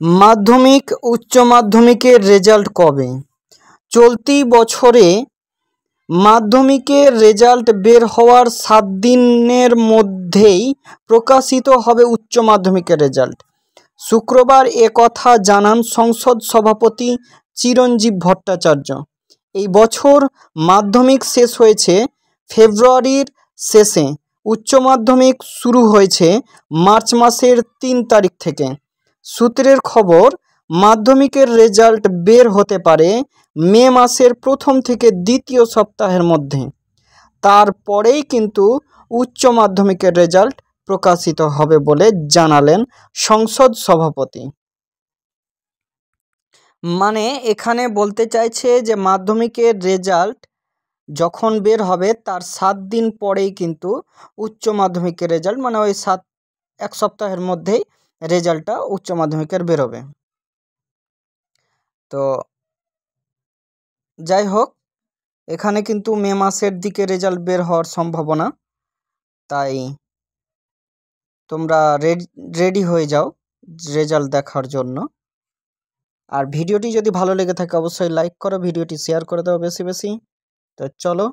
মাধ্যমিক উচ্চ মাধ্যমিকের রেজাল্ট কবে? চলতি বছরে মাধ্যমিকের রেজাল্ট বের হওয়ার 7 দিনের মধ্যেই প্রকাশিত হবে উচ্চ মাধ্যমিকের রেজাল্ট। শুক্রবার একথা জানান সংসদ সভাপতি চিরঞ্জীব ভট্টাচার্য। এই বছর মাধ্যমিক শেষ হয়েছে ফেব্রুয়ারির শেষে, উচ্চ মাধ্যমিক শুরু হয়েছে মার্চ মাসের 3 তারিখ থেকে। সূত্রের খবর, মাধ্যমিকের রেজাল্ট বের হতে পারে মে মাসের প্রথম থেকে দ্বিতীয় সপ্তাহের মধ্যে। তারপরেই কিন্তু উচ্চ মাধ্যমিকের রেজাল্ট প্রকাশিত হবে বলে জানালেন সংসদ সভাপতি। মানে এখানে বলতে চাইছে যে মাধ্যমিকের রেজাল্ট যখন বের হবে তার 7 দিন পরেই কিন্তু উচ্চ মাধ্যমিকের রেজাল্ট, মানে ওই 1 সপ্তাহের মধ্যেই রেজাল্টটা উচ্চ মাধ্যমিকের বেরোবে। তো যাই হোক, এখানে কিন্তু মে মাসের দিকে রেজাল্ট বের হওয়ার সম্ভাবনা, তাই তোমরা রেডি হয়ে যাও রেজাল্ট দেখার জন্য। আর ভিডিওটি যদি ভালো লেগে থাকে অবশ্যই লাইক করো, ভিডিওটি শেয়ার করে দাও বেশি বেশি। তো চলো